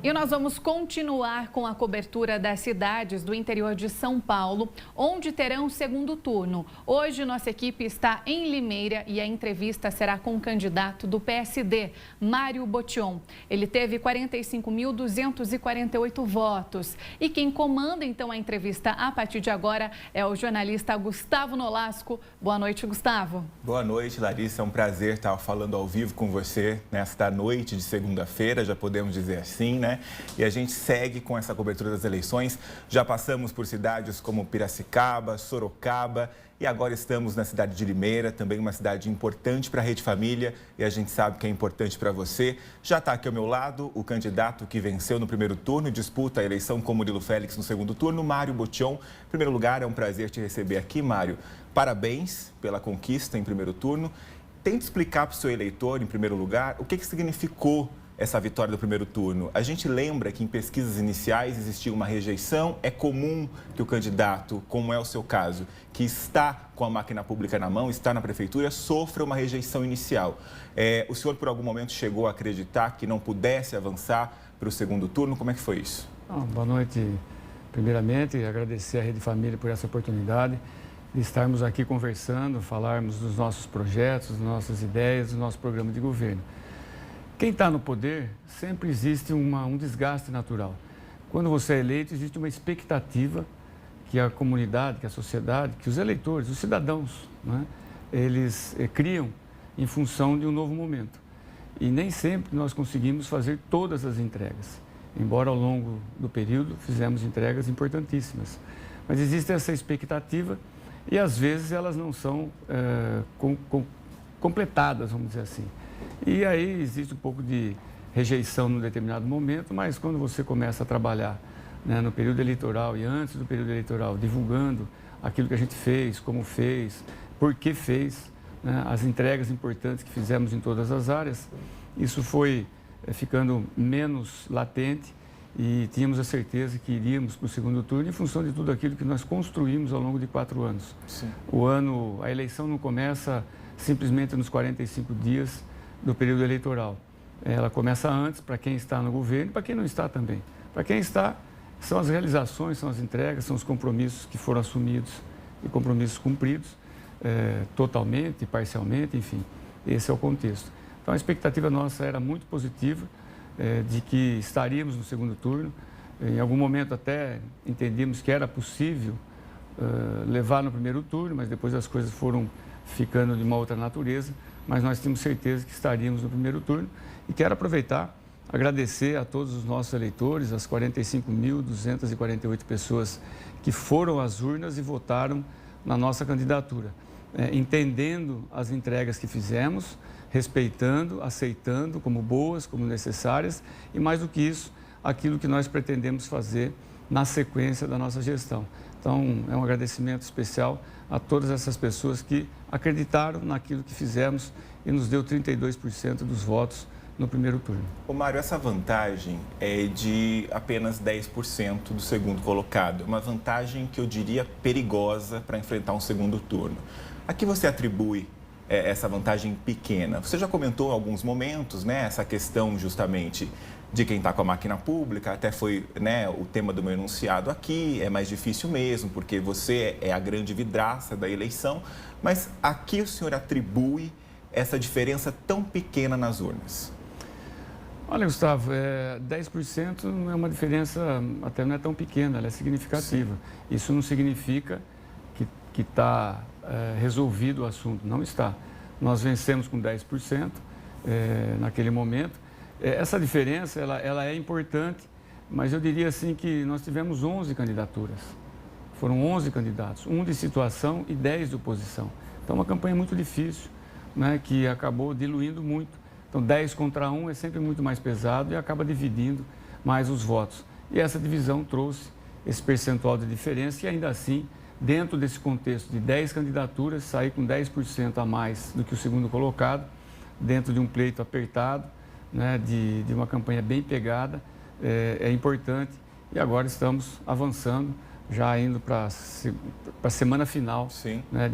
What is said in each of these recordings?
E nós vamos continuar com a cobertura das cidades do interior de São Paulo, onde terão segundo turno. Hoje, nossa equipe está em Limeira e a entrevista será com o candidato do PSD, Mário Botion. Ele teve 45.248 votos. E quem comanda, então, a entrevista a partir de agora é o jornalista Gustavo Nolasco. Boa noite, Gustavo. Boa noite, Larissa. É um prazer estar falando ao vivo com você nesta noite de segunda-feira, já podemos dizer assim, né? E a gente segue com essa cobertura das eleições. Já passamos por cidades como Piracicaba, Sorocaba e agora estamos na cidade de Limeira, também uma cidade importante para a Rede Família e a gente sabe que é importante para você. Já está aqui ao meu lado o candidato que venceu no primeiro turno e disputa a eleição com Murilo Félix no segundo turno, Mário Botion. Em primeiro lugar, é um prazer te receber aqui, Mário. Parabéns pela conquista em primeiro turno. Tente explicar para o seu eleitor, em primeiro lugar, o que significou essa vitória do primeiro turno. A gente lembra que em pesquisas iniciais existia uma rejeição. É comum que o candidato, como é o seu caso, que está com a máquina pública na mão, está na prefeitura, sofra uma rejeição inicial. O senhor, por algum momento, chegou a acreditar que não pudesse avançar para o segundo turno? Como é que foi isso? Boa noite. Primeiramente, agradecer à Rede Família por essa oportunidade de estarmos aqui conversando, falarmos dos nossos projetos, das nossas ideias, do nosso programa de governo. Quem está no poder, sempre existe um desgaste natural. Quando você é eleito, existe uma expectativa que a comunidade, que a sociedade, que os eleitores, os cidadãos, né, eles criam em função de um novo momento. E nem sempre nós conseguimos fazer todas as entregas, embora ao longo do período fizemos entregas importantíssimas. Mas existe essa expectativa e às vezes elas não são completadas, vamos dizer assim. E aí existe um pouco de rejeição num determinado momento, mas quando você começa a trabalhar, né, no período eleitoral e antes do período eleitoral, divulgando aquilo que a gente fez, como fez, por que fez, né, as entregas importantes que fizemos em todas as áreas, isso foi ficando menos latente e tínhamos a certeza que iríamos para o segundo turno em função de tudo aquilo que nós construímos ao longo de 4 anos. Sim. A eleição não começa simplesmente nos 45 dias do período eleitoral. Ela começa antes para quem está no governo e para quem não está também. Para quem está, são as realizações, são as entregas, são os compromissos que foram assumidos e compromissos cumpridos totalmente, parcialmente, enfim. Esse é o contexto. Então, a expectativa nossa era muito positiva de que estaríamos no segundo turno. Em algum momento até entendíamos que era possível levar no primeiro turno, mas depois as coisas foram ficando de uma outra natureza. Mas nós temos certeza que estaríamos no primeiro turno. E quero aproveitar, agradecer a todos os nossos eleitores, as 45.248 pessoas que foram às urnas e votaram na nossa candidatura, entendendo as entregas que fizemos, respeitando, aceitando como boas, como necessárias e, mais do que isso, aquilo que nós pretendemos fazer na sequência da nossa gestão. Então, é um agradecimento especial a todas essas pessoas que acreditaram naquilo que fizemos e nos deu 32% dos votos no primeiro turno. Ô Mário, essa vantagem é de apenas 10% do segundo colocado. Uma vantagem que eu diria perigosa para enfrentar um segundo turno. A que você atribui essa vantagem pequena? Você já comentou em alguns momentos, né, essa questão justamente de quem está com a máquina pública, até foi, né, o tema do meu enunciado aqui, é mais difícil mesmo, porque você é a grande vidraça da eleição, mas a que o senhor atribui essa diferença tão pequena nas urnas? Olha, Gustavo, 10% não é uma diferença, até não é tão pequena, ela é significativa. Sim. Isso não significa que está resolvido o assunto, não está. Nós vencemos com 10% naquele momento. Essa diferença, ela é importante, mas eu diria assim que nós tivemos 11 candidaturas. Foram 11 candidatos, 1 de situação e 10 de oposição. Então, uma campanha muito difícil, né, que acabou diluindo muito. Então, 10 contra 1 é sempre muito mais pesado e acaba dividindo mais os votos. E essa divisão trouxe esse percentual de diferença e, ainda assim, dentro desse contexto de 10 candidaturas, sair com 10% a mais do que o segundo colocado, dentro de um pleito apertado, né, de uma campanha bem pegada, é importante. E agora estamos avançando, já indo para a semana final. Sim. Né,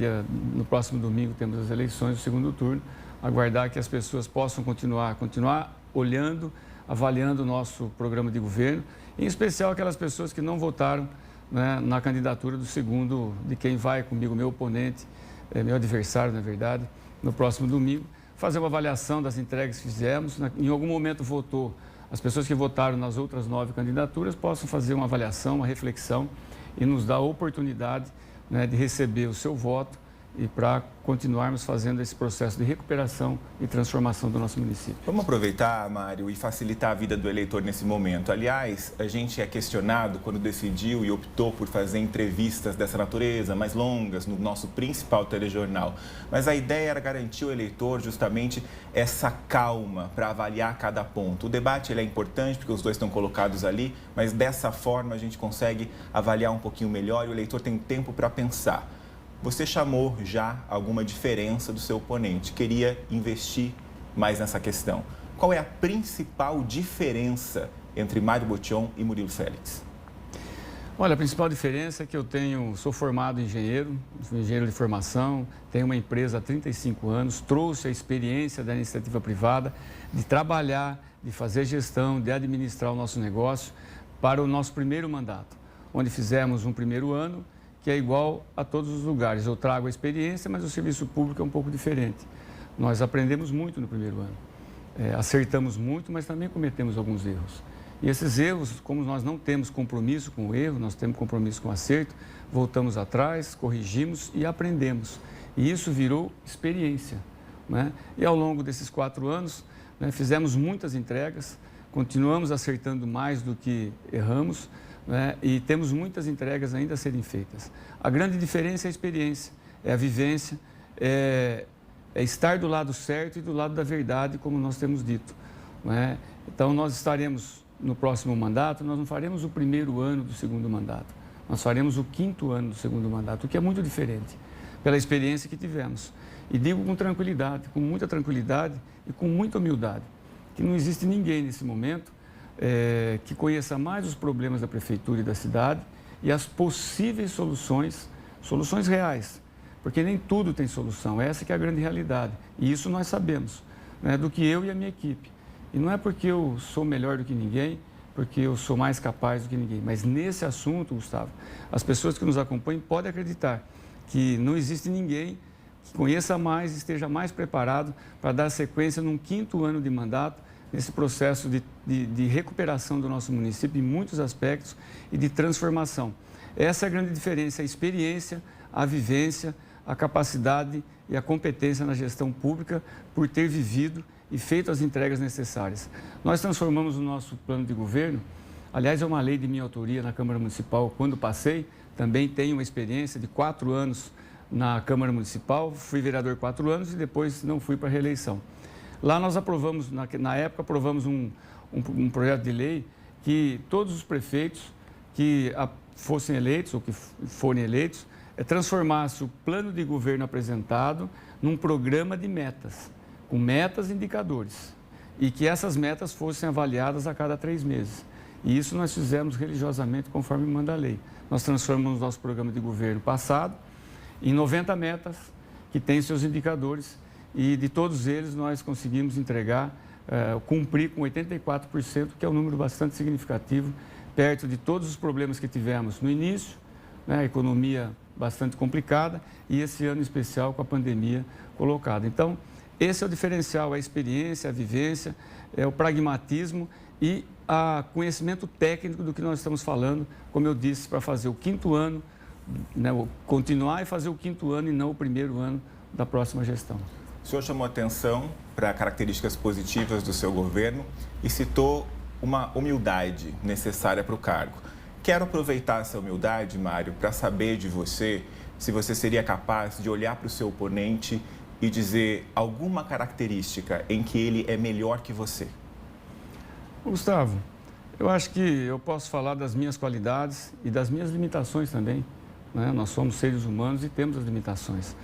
no próximo domingo temos as eleições do segundo turno. Aguardar que as pessoas possam continuar olhando avaliando o nosso programa de governo, em especial aquelas pessoas que não votaram, né, na candidatura de quem vai comigo, meu oponente, meu adversário, na verdade, no próximo domingo, fazer uma avaliação das entregas que fizemos. Em algum momento votou, as pessoas que votaram nas outras 9 candidaturas possam fazer uma avaliação, uma reflexão e nos dar a oportunidade, né, de receber o seu voto e para continuarmos fazendo esse processo de recuperação e transformação do nosso município. Vamos aproveitar, Mário, e facilitar a vida do eleitor nesse momento. Aliás, a gente é questionado quando decidiu e optou por fazer entrevistas dessa natureza, mais longas, no nosso principal telejornal. Mas a ideia era garantir ao eleitor justamente essa calma para avaliar cada ponto. O debate ele é importante porque os dois estão colocados ali, mas dessa forma a gente consegue avaliar um pouquinho melhor e o eleitor tem tempo para pensar. Você chamou já alguma diferença do seu oponente, queria investir mais nessa questão. Qual é a principal diferença entre Mário Botion e Murilo Félix? Olha, a principal diferença é que sou formado engenheiro de formação, tenho uma empresa há 35 anos, trouxe a experiência da iniciativa privada, de trabalhar, de fazer gestão, de administrar o nosso negócio para o nosso primeiro mandato, onde fizemos um primeiro ano que é igual a todos os lugares. Eu trago a experiência, mas o serviço público é um pouco diferente. Nós aprendemos muito no primeiro ano, acertamos muito, mas também cometemos alguns erros. E esses erros, como nós não temos compromisso com o erro, nós temos compromisso com o acerto, voltamos atrás, corrigimos e aprendemos. E isso virou experiência, né? E ao longo desses 4 anos, né, fizemos muitas entregas, continuamos acertando mais do que erramos, né? E temos muitas entregas ainda a serem feitas. A grande diferença é a experiência, é a vivência, é estar do lado certo e do lado da verdade, como nós temos dito, né? Então, nós estaremos no próximo mandato, nós não faremos o primeiro ano do segundo mandato, nós faremos o 5º ano do segundo mandato, o que é muito diferente, pela experiência que tivemos. E digo com tranquilidade, com muita tranquilidade e com muita humildade, que não existe ninguém nesse momento que conheça mais os problemas da prefeitura e da cidade e as possíveis soluções reais, porque nem tudo tem solução, essa que é a grande realidade, e isso nós sabemos, né, do que eu e a minha equipe. E não é porque eu sou melhor do que ninguém, porque eu sou mais capaz do que ninguém, mas nesse assunto, Gustavo, as pessoas que nos acompanham podem acreditar que não existe ninguém que conheça mais e esteja mais preparado para dar sequência num 5º ano de mandato, nesse processo de recuperação do nosso município em muitos aspectos e de transformação. Essa é a grande diferença, a experiência, a vivência, a capacidade e a competência na gestão pública por ter vivido e feito as entregas necessárias. Nós transformamos o nosso plano de governo, aliás, é uma lei de minha autoria na Câmara Municipal, quando passei, também tenho uma experiência de 4 anos na Câmara Municipal, fui vereador 4 anos e depois não fui para a reeleição. Lá nós aprovamos, na época, aprovamos um projeto de lei que todos os prefeitos que fossem eleitos ou que forem eleitos, transformasse o plano de governo apresentado num programa de metas, com metas e indicadores, e que essas metas fossem avaliadas a cada 3 meses. E isso nós fizemos religiosamente conforme manda a lei. Nós transformamos nosso programa de governo passado em 90 metas que têm seus indicadores, e de todos eles nós conseguimos entregar, cumprir com 84%, que é um número bastante significativo, perto de todos os problemas que tivemos no início, né, a economia bastante complicada e esse ano especial com a pandemia colocada. Então, esse é o diferencial, a experiência, a vivência, o pragmatismo e o conhecimento técnico do que nós estamos falando, como eu disse, para fazer o 5º ano, né, continuar e fazer o 5º ano e não o primeiro ano da próxima gestão. O senhor chamou atenção para características positivas do seu governo e citou uma humildade necessária para o cargo. Quero aproveitar essa humildade, Mário, para saber de você se você seria capaz de olhar para o seu oponente e dizer alguma característica em que ele é melhor que você. Gustavo, eu acho que eu posso falar das minhas qualidades e das minhas limitações também, né? Nós somos seres humanos e temos as limitações.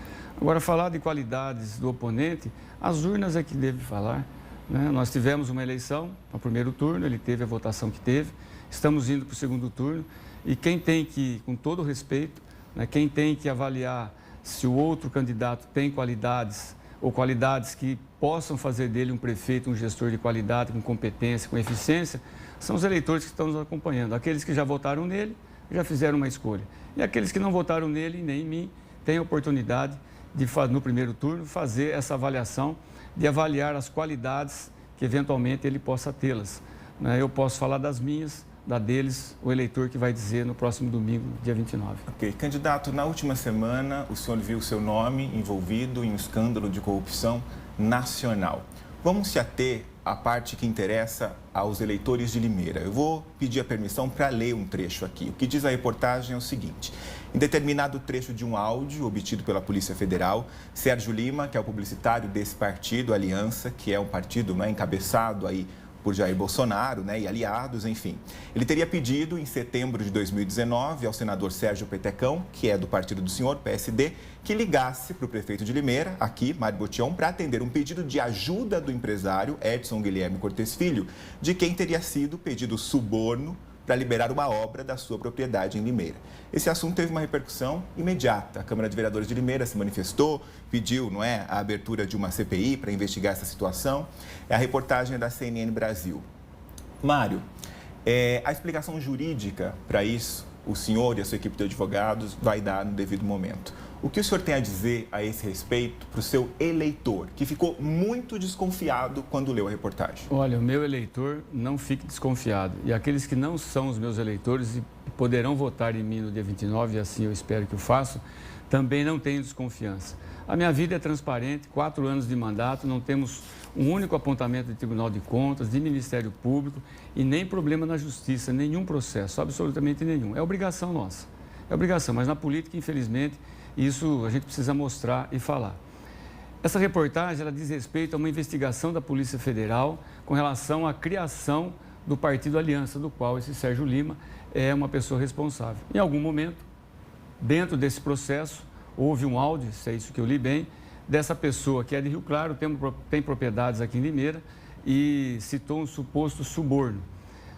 Agora, falar de qualidades do oponente, as urnas é que deve falar, né? Nós tivemos uma eleição no primeiro turno, ele teve a votação que teve, estamos indo para o segundo turno e quem tem que, com todo o respeito, né, quem tem que avaliar se o outro candidato tem qualidades ou qualidades que possam fazer dele um prefeito, um gestor de qualidade, com competência, com eficiência, são os eleitores que estão nos acompanhando. Aqueles que já votaram nele, já fizeram uma escolha. E aqueles que não votaram nele, nem em mim, têm a oportunidade de, no primeiro turno, fazer essa avaliação, de avaliar as qualidades que eventualmente ele possa tê-las. Eu posso falar das minhas, da deles, o eleitor que vai dizer no próximo domingo, dia 29. Ok. Candidato, na última semana o senhor viu seu nome envolvido em um escândalo de corrupção nacional. Vamos se ater à parte que interessa aos eleitores de Limeira. Eu vou pedir a permissão para ler um trecho aqui. O que diz a reportagem é o seguinte: em determinado trecho de um áudio obtido pela Polícia Federal, Sérgio Lima, que é o publicitário desse partido, Aliança, que é um partido encabeçado aí por Jair Bolsonaro, e aliados, enfim. Ele teria pedido, em setembro de 2019, ao senador Sérgio Petecão, que é do partido do senhor, PSD, que ligasse para o prefeito de Limeira, aqui, Mário Botion, para atender um pedido de ajuda do empresário Edson Guilherme Cortes Filho, de quem teria sido pedido suborno para liberar uma obra da sua propriedade em Limeira. Esse assunto teve uma repercussão imediata. A Câmara de Vereadores de Limeira se manifestou, pediu, a abertura de uma CPI para investigar essa situação. A reportagem é da CNN Brasil. Mário, a explicação jurídica para isso, o senhor e a sua equipe de advogados vai dar no devido momento. O que o senhor tem a dizer a esse respeito para o seu eleitor, que ficou muito desconfiado quando leu a reportagem? Olha, o meu eleitor não fique desconfiado. E aqueles que não são os meus eleitores e poderão votar em mim no dia 29, e assim eu espero que o façam, também não tenham desconfiança. A minha vida é transparente, 4 anos de mandato, não temos um único apontamento de Tribunal de Contas, de Ministério Público e nem problema na Justiça, nenhum processo, absolutamente nenhum. É obrigação nossa, é obrigação, mas na política, infelizmente, isso a gente precisa mostrar e falar. Essa reportagem ela diz respeito a uma investigação da Polícia Federal com relação à criação do Partido Aliança, do qual esse Sérgio Lima é uma pessoa responsável. Em algum momento, dentro desse processo, houve um áudio, se é isso que eu li bem, dessa pessoa que é de Rio Claro, tem propriedades aqui em Limeira e citou um suposto suborno.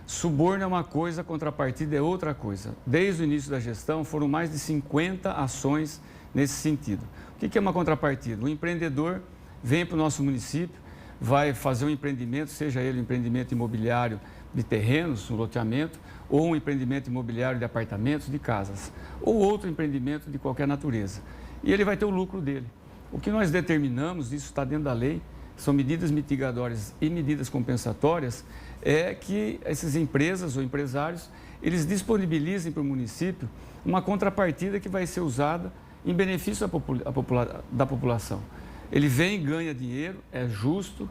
Suborno é uma coisa, contrapartida é outra coisa. Desde o início da gestão, foram mais de 50 ações nesse sentido. O que é uma contrapartida? O empreendedor vem para o nosso município, vai fazer um empreendimento, seja ele um empreendimento imobiliário de terrenos, um loteamento, ou um empreendimento imobiliário de apartamentos, de casas, ou outro empreendimento de qualquer natureza. E ele vai ter o lucro dele. O que nós determinamos, isso está dentro da lei, são medidas mitigadoras e medidas compensatórias, é que essas empresas ou empresários, eles disponibilizem para o município uma contrapartida que vai ser usada em benefício da população. Ele vem, ganha dinheiro, é justo,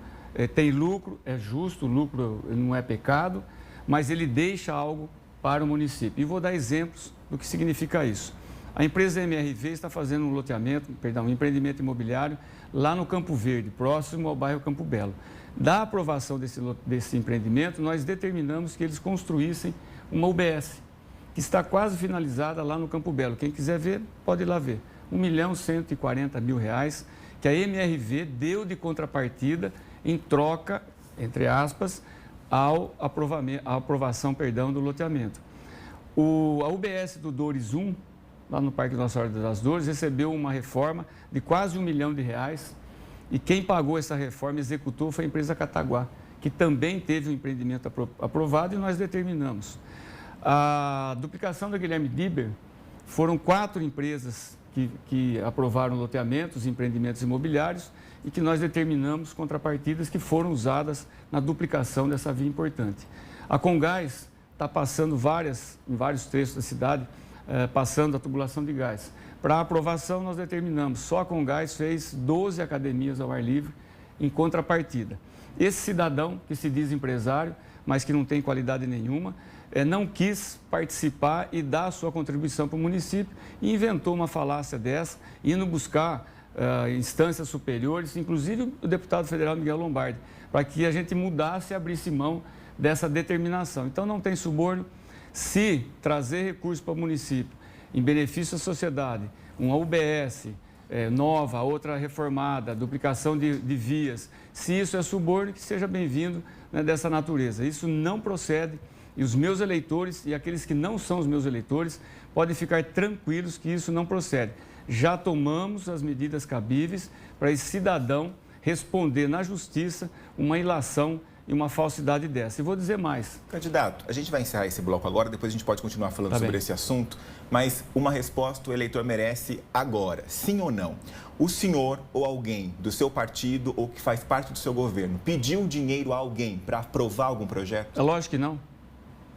tem lucro, é justo, o lucro não é pecado, mas ele deixa algo para o município. E vou dar exemplos do que significa isso. A empresa MRV está fazendo um empreendimento imobiliário lá no Campo Verde, próximo ao bairro Campo Belo. Da aprovação desse empreendimento, nós determinamos que eles construíssem uma UBS, que está quase finalizada lá no Campo Belo. Quem quiser ver, pode ir lá ver. R$1.140.000 que a MRV deu de contrapartida em troca, entre aspas, à aprovação do loteamento. A UBS do Dores 1, lá no Parque Nossa Senhora das Dores, recebeu uma reforma de quase R$1 milhão e quem pagou essa reforma, executou, foi a empresa Cataguá, que também teve um empreendimento aprovado e nós determinamos. A duplicação da Guilherme Diber, foram 4 empresas que aprovaram loteamentos, empreendimentos imobiliários e que nós determinamos contrapartidas que foram usadas na duplicação dessa via importante. A Comgás está passando em vários trechos da cidade, passando a tubulação de gás. Para aprovação, nós determinamos, só a Comgás fez 12 academias ao ar livre em contrapartida. Esse cidadão, que se diz empresário, mas que não tem qualidade nenhuma, não quis participar e dar a sua contribuição para o município e inventou uma falácia dessa, indo buscar instâncias superiores, inclusive o deputado federal Miguel Lombardi, para que a gente mudasse e abrisse mão dessa determinação. Então, não tem suborno. Se trazer recursos para o município em benefício à sociedade, uma UBS nova, outra reformada, duplicação de vias, se isso é suborno, que seja bem-vindo dessa natureza. Isso não procede e os meus eleitores e aqueles que não são os meus eleitores podem ficar tranquilos que isso não procede. já tomamos as medidas cabíveis para esse cidadão responder na justiça uma ilação e uma falsidade dessa. E vou dizer mais. Candidato, a gente vai encerrar esse bloco agora, depois a gente pode continuar falando sobre esse assunto, mas uma resposta o eleitor merece agora, sim ou não? O senhor ou alguém do seu partido ou que faz parte do seu governo pediu dinheiro a alguém para aprovar algum projeto? É lógico que não.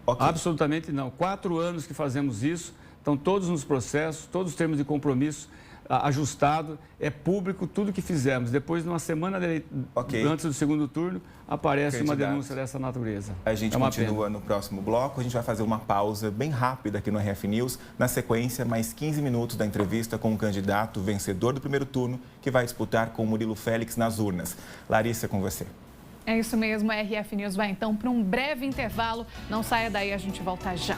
Okay. Absolutamente não. 4 anos que fazemos isso, estão todos nos processos, todos os termos de compromisso ajustado, é público tudo que fizemos. Depois, numa semana antes do segundo turno, aparece uma denúncia dessa natureza. A gente continua no próximo bloco, a gente vai fazer uma pausa bem rápida aqui no RF News. Na sequência, mais 15 minutos da entrevista com o candidato vencedor do primeiro turno, que vai disputar com o Murilo Félix nas urnas. Larissa, com você. É isso mesmo, a RF News vai então para um breve intervalo. Não saia daí, a gente volta já.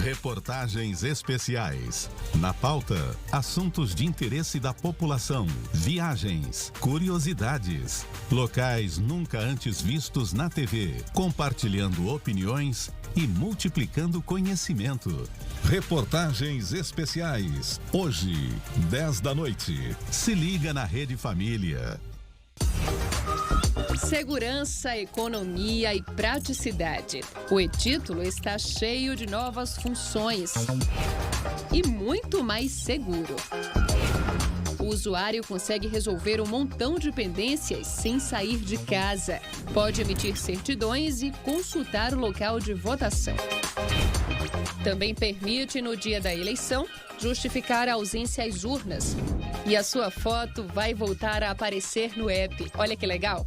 Reportagens especiais. Na pauta, assuntos de interesse da população, viagens, curiosidades, locais nunca antes vistos na TV, compartilhando opiniões e multiplicando conhecimento. Reportagens especiais. Hoje, 10 da noite. Se liga na Rede Família. Segurança, economia e praticidade. O e-Título está cheio de novas funções e muito mais seguro. O usuário consegue resolver um montão de pendências sem sair de casa. Pode emitir certidões e consultar o local de votação. Também permite, no dia da eleição, justificar a ausência às urnas. E a sua foto vai voltar a aparecer no app. Olha que legal!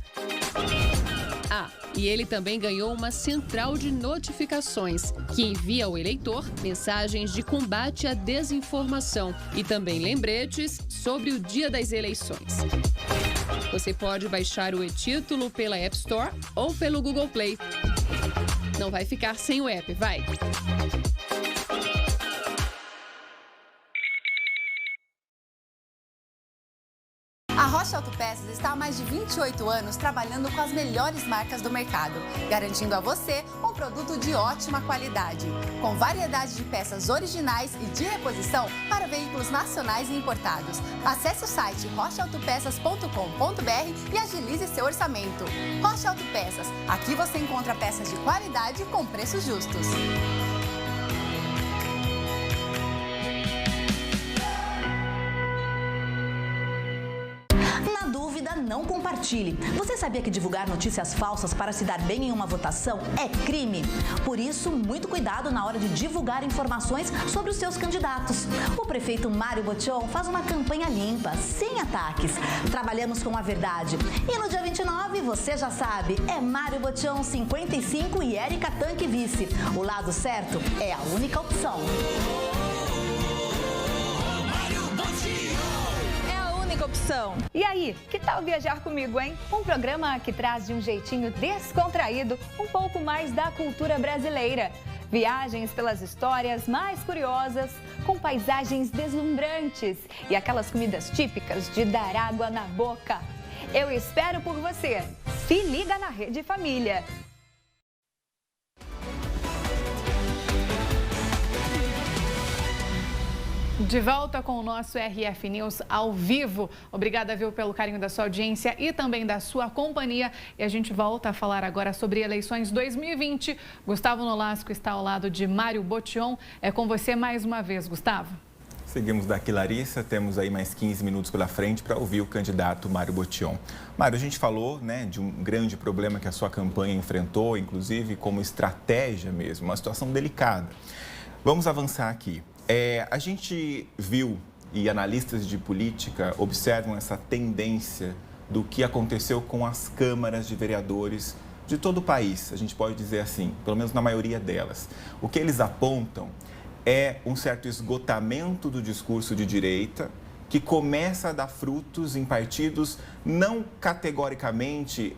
Ah, e ele também ganhou uma central de notificações, que envia ao eleitor mensagens de combate à desinformação e também lembretes sobre o dia das eleições. Você pode baixar o e-Título pela App Store ou pelo Google Play. Não vai ficar sem o app, vai! A Rocha Autopeças está há mais de 28 anos trabalhando com as melhores marcas do mercado, garantindo a você um produto de ótima qualidade, com variedade de peças originais e de reposição para veículos nacionais e importados. Acesse o site rochaautopeças.com.br e agilize seu orçamento. Rocha Autopeças, aqui você encontra peças de qualidade com preços justos. Não compartilhe. Você sabia que divulgar notícias falsas para se dar bem em uma votação é crime? Por isso, muito cuidado na hora de divulgar informações sobre os seus candidatos. O prefeito Mário Botion faz uma campanha limpa, sem ataques. Trabalhamos com a verdade. E no dia 29, você já sabe, é Mário Botion 55 e Érica Tanque vice. O lado certo é a única opção. Opção. E aí, que tal viajar comigo, hein? Um programa que traz de um jeitinho descontraído um pouco mais da cultura brasileira. Viagens pelas histórias mais curiosas, com paisagens deslumbrantes e aquelas comidas típicas de dar água na boca. Eu espero por você. Se liga na Rede Família. De volta com o nosso RF News ao vivo. Obrigada, viu, pelo carinho da sua audiência e também da sua companhia. E a gente volta a falar agora sobre eleições 2020. Gustavo Nolasco está ao lado de Mário Botion. É com você mais uma vez, Gustavo. Seguimos daqui, Larissa. Temos aí mais 15 minutos pela frente para ouvir o candidato Mário Botion. Mário, a gente falou, né, de um grande problema que a sua campanha enfrentou, inclusive como estratégia mesmo, uma situação delicada. Vamos avançar aqui. A gente viu, e analistas de política observam essa tendência do que aconteceu com as câmaras de vereadores de todo o país, a gente pode dizer assim, pelo menos na maioria delas. O que eles apontam é um certo esgotamento do discurso de direita, que começa a dar frutos em partidos não categoricamente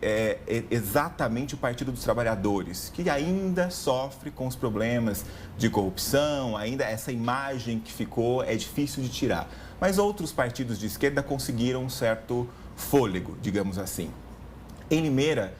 exatamente o Partido dos Trabalhadores, que ainda sofre com os problemas de corrupção, ainda essa imagem que ficou é difícil de tirar. Mas outros partidos de esquerda conseguiram um certo fôlego, digamos assim. Em Limeira,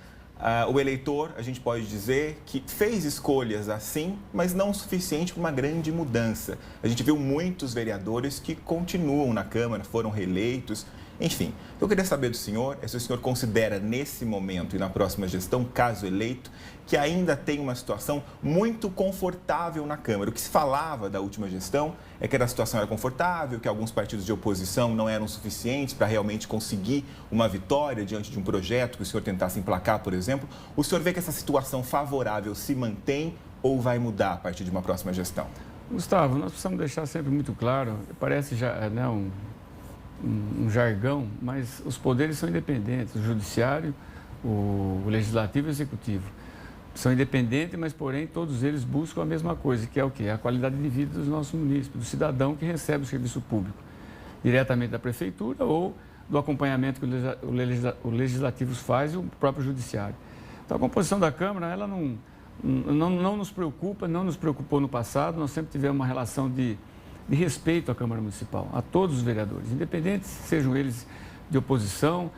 O eleitor, a gente pode dizer que fez escolhas assim, mas não o suficiente para uma grande mudança. A gente viu muitos vereadores que continuam na Câmara, foram reeleitos. Enfim, eu queria saber do senhor, se o senhor considera nesse momento e na próxima gestão, caso eleito, que ainda tem uma situação muito confortável na Câmara. O que se falava da última gestão é que a situação era confortável, que alguns partidos de oposição não eram suficientes para realmente conseguir uma vitória diante de um projeto que o senhor tentasse emplacar, por exemplo. O senhor vê que essa situação favorável se mantém ou vai mudar a partir de uma próxima gestão? Gustavo, nós precisamos deixar sempre muito claro, parece já, né, um jargão, mas os poderes são independentes, o judiciário, o legislativo e o executivo. São independentes, mas, porém, todos eles buscam a mesma coisa, que é o quê? A qualidade de vida dos nossos munícipes, do cidadão que recebe o serviço público, diretamente da prefeitura ou do acompanhamento que o legislativo faz e o próprio judiciário. Então, a composição da Câmara, ela não nos preocupa, não nos preocupou no passado, nós sempre tivemos uma relação de respeito à Câmara Municipal, a todos os vereadores, independentes, sejam eles de oposição,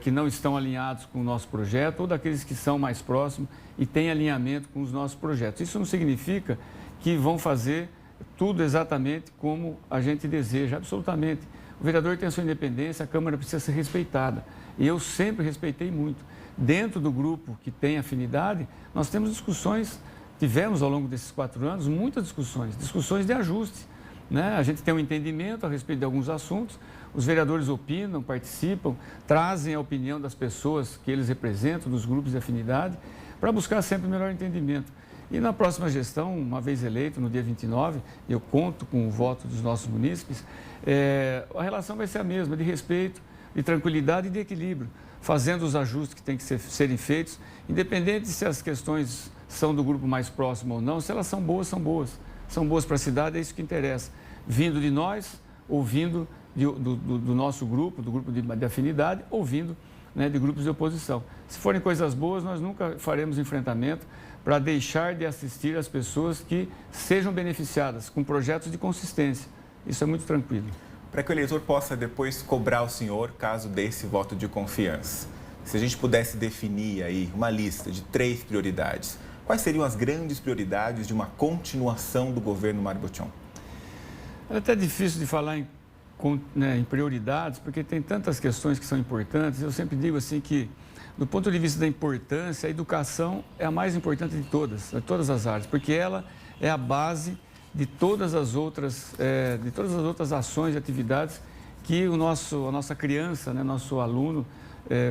que não estão alinhados com o nosso projeto, ou daqueles que são mais próximos e têm alinhamento com os nossos projetos. Isso não significa que vão fazer tudo exatamente como a gente deseja, absolutamente. O vereador tem a sua independência, a Câmara precisa ser respeitada. E eu sempre respeitei muito. Dentro do grupo que tem afinidade, nós temos discussões, tivemos ao longo desses 4 anos, muitas discussões de ajuste. A gente tem um entendimento a respeito de alguns assuntos, os vereadores opinam, participam, trazem a opinião das pessoas que eles representam, dos grupos de afinidade, para buscar sempre o melhor entendimento. E na próxima gestão, uma vez eleito, no dia 29, eu conto com o voto dos nossos munícipes, a relação vai ser a mesma, de respeito, de tranquilidade e de equilíbrio, fazendo os ajustes que têm que serem feitos, independente se as questões são do grupo mais próximo ou não, se elas são boas, são boas. São boas para a cidade, é isso que interessa. Vindo de nós, ou vindo do nosso grupo, do grupo de afinidade, ou vindo, né, de grupos de oposição. Se forem coisas boas, nós nunca faremos enfrentamento para deixar de assistir as pessoas que sejam beneficiadas com projetos de consistência. Isso é muito tranquilo. Para que o eleitor possa depois cobrar o senhor caso desse voto de confiança, se a gente pudesse definir aí uma lista de 3 prioridades, quais seriam as grandes prioridades de uma continuação do governo Mário Botion? É até difícil de falar em prioridades, porque tem tantas questões que são importantes. Eu sempre digo assim que, do ponto de vista da importância, a educação é a mais importante de todas as áreas, porque ela é a base de todas as outras ações e atividades que a nossa criança, né, nosso aluno,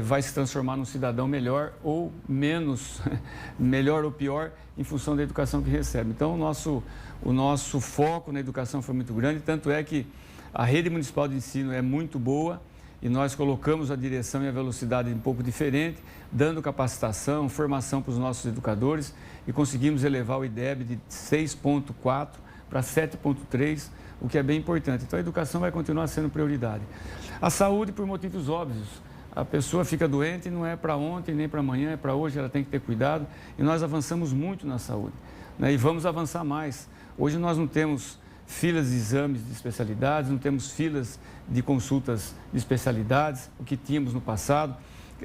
vai se transformar num cidadão melhor ou menos, melhor ou pior, em função da educação que recebe. Então, o nosso foco na educação foi muito grande, tanto é que a rede municipal de ensino é muito boa e nós colocamos a direção e a velocidade um pouco diferente, dando capacitação, formação para os nossos educadores e conseguimos elevar o IDEB de 6,4 para 7,3, o que é bem importante. Então, a educação vai continuar sendo prioridade. A saúde, por motivos óbvios. A pessoa fica doente, não é para ontem nem para amanhã, é para hoje, ela tem que ter cuidado. E nós avançamos muito na saúde, né? E vamos avançar mais. Hoje nós não temos filas de exames de especialidades, não temos filas de consultas de especialidades, o que tínhamos no passado.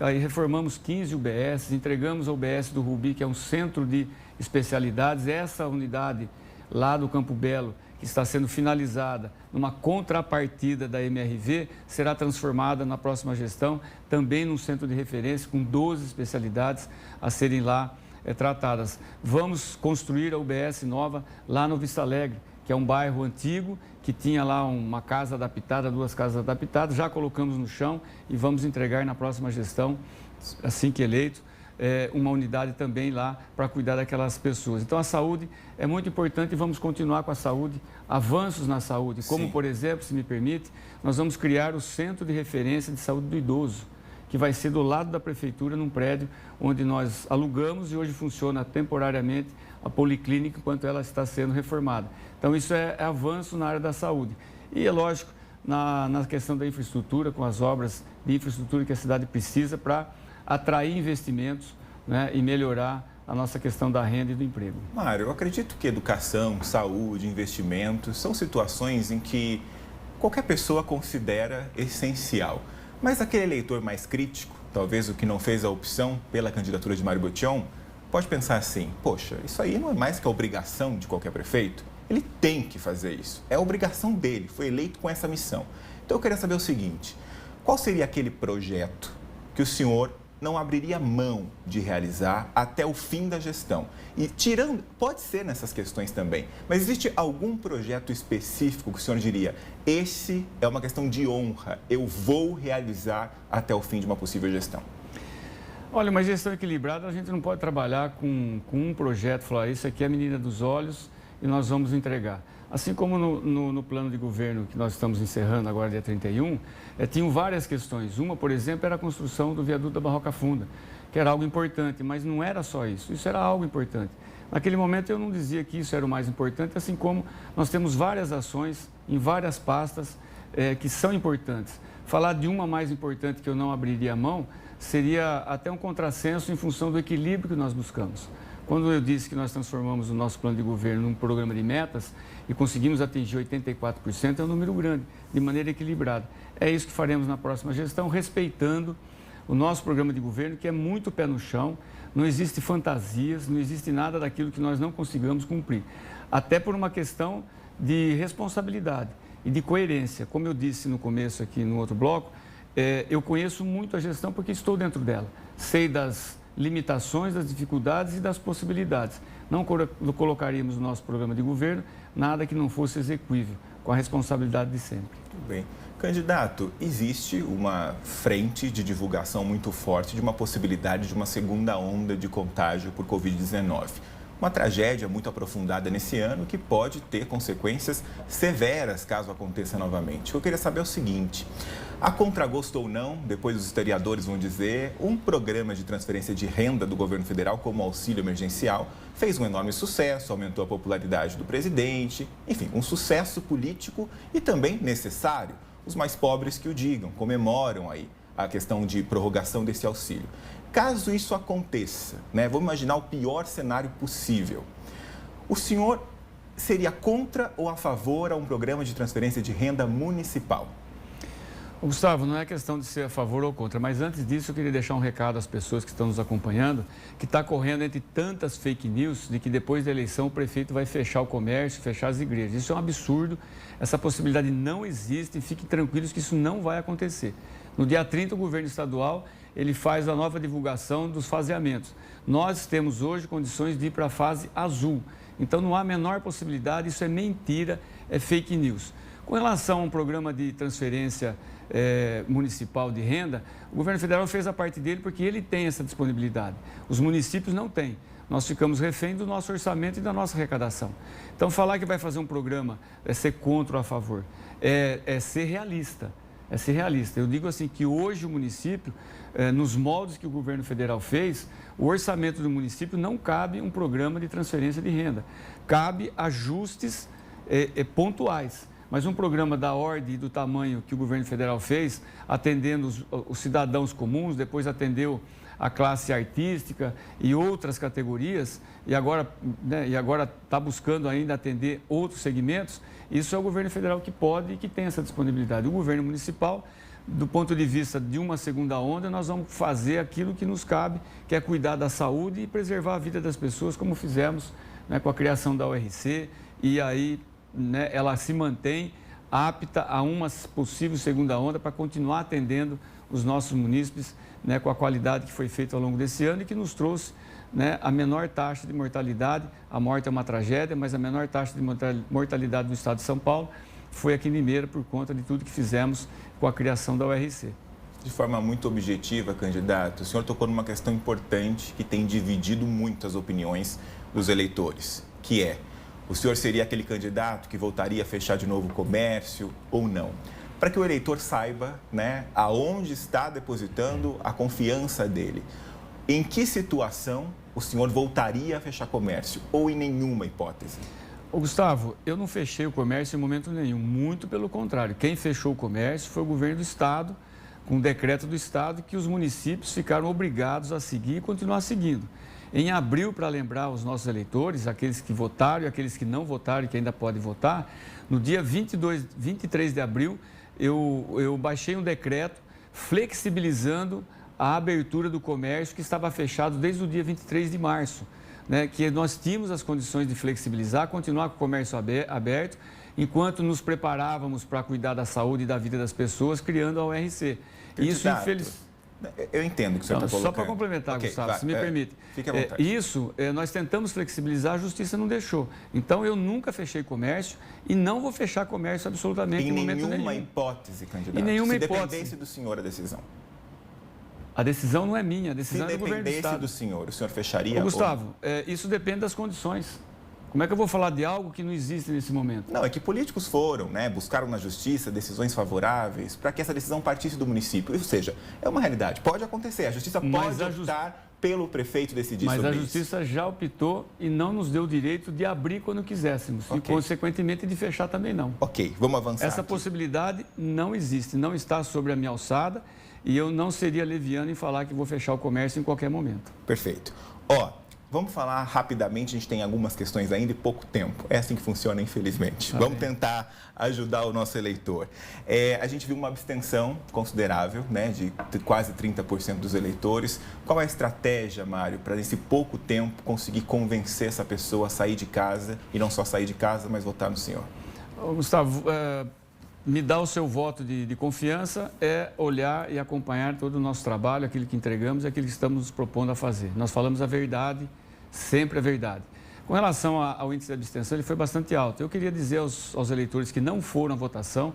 Aí reformamos 15 UBS, entregamos a UBS do Rubi, que é um centro de especialidades. Essa unidade lá do Campo Belo, que está sendo finalizada numa contrapartida da MRV, será transformada na próxima gestão também num centro de referência com 12 especialidades a serem lá tratadas. Vamos construir a UBS nova lá no Vista Alegre, que é um bairro antigo, que tinha lá uma casa adaptada, 2 casas adaptadas, já colocamos no chão e vamos entregar na próxima gestão, assim que eleito, uma unidade também lá para cuidar daquelas pessoas. Então, a saúde é muito importante e vamos continuar com a saúde, avanços na saúde, como, Sim. Por exemplo, se me permite, nós vamos criar o Centro de Referência de Saúde do Idoso, que vai ser do lado da Prefeitura, num prédio onde nós alugamos e hoje funciona temporariamente a policlínica enquanto ela está sendo reformada. Então, isso é avanço na área da saúde. E, é lógico, na questão da infraestrutura, com as obras de infraestrutura que a cidade precisa para atrair investimentos, né, e melhorar a nossa questão da renda e do emprego. Mário, eu acredito que educação, saúde, investimentos são situações em que qualquer pessoa considera essencial. Mas aquele eleitor mais crítico, talvez o que não fez a opção pela candidatura de Mário Botion, pode pensar assim, poxa, isso aí não é mais que a obrigação de qualquer prefeito? Ele tem que fazer isso, é a obrigação dele, foi eleito com essa missão. Então eu queria saber o seguinte, qual seria aquele projeto que o senhor não abriria mão de realizar até o fim da gestão? E tirando, pode ser nessas questões também, mas existe algum projeto específico que o senhor diria, esse é uma questão de honra, eu vou realizar até o fim de uma possível gestão? Olha, uma gestão equilibrada, a gente não pode trabalhar com um projeto, falar, isso aqui é a menina dos olhos e nós vamos entregar. Assim como no plano de governo que nós estamos encerrando agora, dia 31, tinham várias questões. Uma, por exemplo, era a construção do viaduto da Barroca Funda, que era algo importante, mas não era só isso, isso era algo importante. Naquele momento eu não dizia que isso era o mais importante, assim como nós temos várias ações em várias pastas que são importantes. Falar de uma mais importante que eu não abriria a mão seria até um contrassenso em função do equilíbrio que nós buscamos. Quando eu disse que nós transformamos o nosso plano de governo num programa de metas e conseguimos atingir 84%, é um número grande, de maneira equilibrada. É isso que faremos na próxima gestão, respeitando o nosso programa de governo, que é muito pé no chão, não existe fantasias, não existe nada daquilo que nós não consigamos cumprir. Até por uma questão de responsabilidade e de coerência. Como eu disse no começo aqui no outro bloco, eu conheço muito a gestão porque estou dentro dela. Sei das limitações, das dificuldades e das possibilidades. Não colocaríamos no nosso programa de governo nada que não fosse execuível, com a responsabilidade de sempre. Muito bem. Candidato, existe uma frente de divulgação muito forte de uma possibilidade de uma segunda onda de contágio por Covid-19. Uma tragédia muito aprofundada nesse ano que pode ter consequências severas caso aconteça novamente. Eu queria saber o seguinte, a contragosto ou não, depois os historiadores vão dizer, um programa de transferência de renda do governo federal como auxílio emergencial fez um enorme sucesso, aumentou a popularidade do presidente, enfim, um sucesso político e também necessário. Os mais pobres que o digam, comemoram aí a questão de prorrogação desse auxílio. Caso isso aconteça, vamos imaginar o pior cenário possível, o senhor seria contra ou a favor a um programa de transferência de renda municipal? Gustavo, não é questão de ser a favor ou contra, mas antes disso eu queria deixar um recado às pessoas que estão nos acompanhando, que está correndo entre tantas fake news de que depois da eleição o prefeito vai fechar o comércio, fechar as igrejas. Isso é um absurdo, essa possibilidade não existe e fiquem tranquilos que isso não vai acontecer. No dia 30 o governo estadual ele faz a nova divulgação dos faseamentos. Nós temos hoje condições de ir para a fase azul, então não há a menor possibilidade, isso é mentira, é fake news. Com relação a um programa de transferência municipal de renda, o governo federal fez a parte dele porque ele tem essa disponibilidade. Os municípios não têm. Nós ficamos refém do nosso orçamento e da nossa arrecadação. Então, falar que vai fazer um programa é ser contra ou a favor, é ser realista. É ser realista. Eu digo assim que hoje o município, nos moldes que o governo federal fez, o orçamento do município não cabe um programa de transferência de renda. Cabe ajustes pontuais. Mas um programa da ordem e do tamanho que o governo federal fez, atendendo os cidadãos comuns, depois atendeu a classe artística e outras categorias, e agora está buscando ainda atender outros segmentos, isso é o governo federal que pode e que tem essa disponibilidade. O governo municipal, do ponto de vista de uma segunda onda, nós vamos fazer aquilo que nos cabe, que é cuidar da saúde e preservar a vida das pessoas, como fizemos com a criação da URC, e aí ela se mantém apta a uma possível segunda onda para continuar atendendo os nossos munícipes com a qualidade que foi feita ao longo desse ano e que nos trouxe a menor taxa de mortalidade. A morte é uma tragédia, mas a menor taxa de mortalidade do estado de São Paulo foi aqui em Limeira por conta de tudo que fizemos com a criação da URC. De forma muito objetiva, candidato, o senhor tocou numa questão importante que tem dividido muito as opiniões dos eleitores, que é: o senhor seria aquele candidato que voltaria a fechar de novo o comércio ou não? Para que o eleitor saiba aonde está depositando a confiança dele. Em que situação o senhor voltaria a fechar comércio ou em nenhuma hipótese? Gustavo, eu não fechei o comércio em momento nenhum, muito pelo contrário. Quem fechou o comércio foi o governo do estado, com um decreto do estado que os municípios ficaram obrigados a seguir e continuar seguindo. Em abril, para lembrar os nossos eleitores, aqueles que votaram e aqueles que não votaram e que ainda podem votar, no dia 23 de abril, eu baixei um decreto flexibilizando a abertura do comércio que estava fechado desde o dia 23 de março, né? Que nós tínhamos as condições de flexibilizar, continuar com o comércio aberto, enquanto nos preparávamos para cuidar da saúde e da vida das pessoas, criando a ORC. Isso, infelizmente... Eu entendo o que o senhor está colocando. Só para complementar, Gustavo, se me permite. Fique à vontade. Nós tentamos flexibilizar, a Justiça não deixou. Então, eu nunca fechei comércio e não vou fechar comércio absolutamente em momento nenhum. Em nenhuma hipótese, candidato. Em nenhuma hipótese. Se dependesse do senhor a decisão. A decisão não é minha, a decisão é do governo do Estado. Se dependesse do senhor fecharia? Gustavo, isso depende das condições. Como é que eu vou falar de algo que não existe nesse momento? Não, é que políticos foram, né, buscaram na justiça decisões favoráveis para que essa decisão partisse do município. Ou seja, é uma realidade, pode acontecer. A justiça pode optar pelo prefeito decidir sobre isso. Mas a justiça já optou e não nos deu o direito de abrir quando quiséssemos. E, consequentemente, de fechar também não. Ok, vamos avançar. Essa possibilidade não existe, não está sobre a minha alçada e eu não seria leviano em falar que vou fechar o comércio em qualquer momento. Perfeito. Vamos falar rapidamente, a gente tem algumas questões ainda e pouco tempo. É assim que funciona, infelizmente. Vamos tentar ajudar o nosso eleitor. A gente viu uma abstenção considerável, né, de quase 30% dos eleitores. Qual é a estratégia, Mário, para nesse pouco tempo conseguir convencer essa pessoa a sair de casa e não só sair de casa, mas votar no senhor? Gustavo, me dar o seu voto de confiança é olhar e acompanhar todo o nosso trabalho, aquilo que entregamos e aquilo que estamos nos propondo a fazer. Nós falamos a verdade, sempre a verdade. Com relação ao índice de abstenção, ele foi bastante alto. Eu queria dizer aos eleitores que não foram à votação,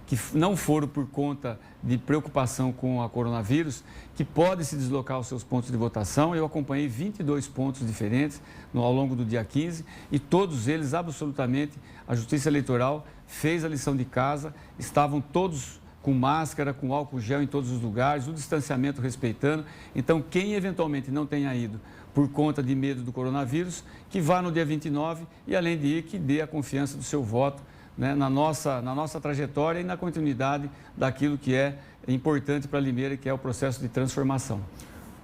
que não foram por conta de preocupação com a coronavírus, que podem se deslocar aos seus pontos de votação. Eu acompanhei 22 pontos diferentes ao longo do dia 15 e todos eles, absolutamente, a Justiça Eleitoral fez a lição de casa, estavam todos com máscara, com álcool gel em todos os lugares, o distanciamento respeitando. Então, quem eventualmente não tenha ido por conta de medo do coronavírus, que vá no dia 29 e, além de ir, que dê a confiança do seu voto, né, na nossa trajetória e na continuidade daquilo que é importante para Limeira, que é o processo de transformação.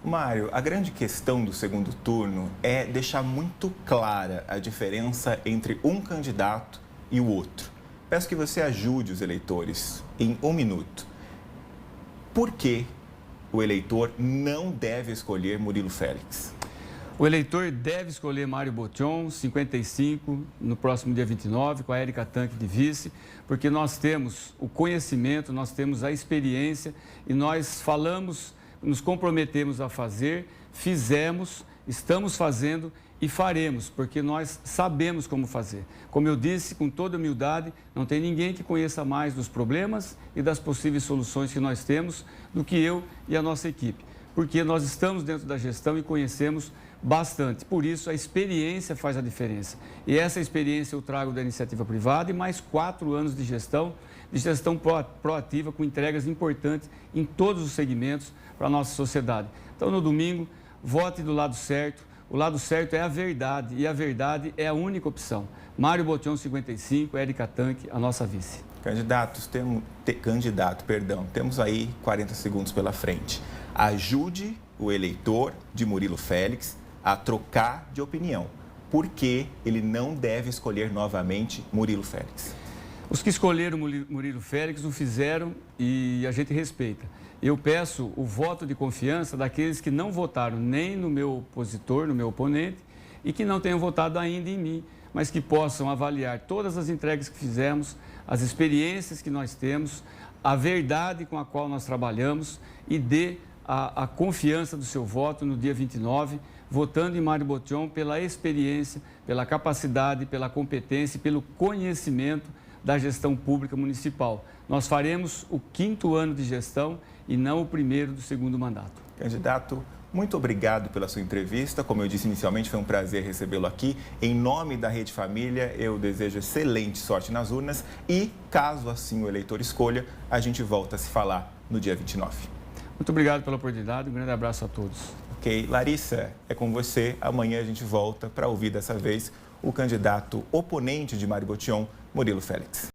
Mário, a grande questão do segundo turno é deixar muito clara a diferença entre um candidato e o outro. Peço que você ajude os eleitores em 1 minuto. Por que o eleitor não deve escolher Murilo Félix? O eleitor deve escolher Mário Botion, 55, no próximo dia 29, com a Érica Tanque de vice, porque nós temos o conhecimento, nós temos a experiência e nós falamos, nos comprometemos a fazer, fizemos, estamos fazendo e faremos, porque nós sabemos como fazer. Como eu disse, com toda humildade, não tem ninguém que conheça mais dos problemas e das possíveis soluções que nós temos do que eu e a nossa equipe, porque nós estamos dentro da gestão e conhecemos bastante. Por isso, a experiência faz a diferença. E essa experiência eu trago da iniciativa privada e mais 4 anos de gestão proativa, com entregas importantes em todos os segmentos para a nossa sociedade. Então, no domingo, vote do lado certo. O lado certo é a verdade e a verdade é a única opção. Mário Botion, 55, Érica Tanque, a nossa vice. Temos aí 40 segundos pela frente. Ajude o eleitor de Murilo Félix a trocar de opinião. Por que ele não deve escolher novamente Murilo Félix? Os que escolheram Murilo Félix o fizeram e a gente respeita. Eu peço o voto de confiança daqueles que não votaram nem no meu opositor, no meu oponente, e que não tenham votado ainda em mim, mas que possam avaliar todas as entregas que fizemos, as experiências que nós temos, a verdade com a qual nós trabalhamos e dê a confiança do seu voto no dia 29, votando em Mário Botion pela experiência, pela capacidade, pela competência e pelo conhecimento da gestão pública municipal. Nós faremos o 5º ano de gestão e não o 1º do 2º mandato. Candidato, muito obrigado pela sua entrevista. Como eu disse inicialmente, foi um prazer recebê-lo aqui. Em nome da Rede Família, eu desejo excelente sorte nas urnas e, caso assim o eleitor escolha, a gente volta a se falar no dia 29. Muito obrigado pela oportunidade. Um grande abraço a todos. Ok. Larissa, é com você. Amanhã a gente volta para ouvir dessa vez o candidato oponente de Mário Botion, Murilo Félix.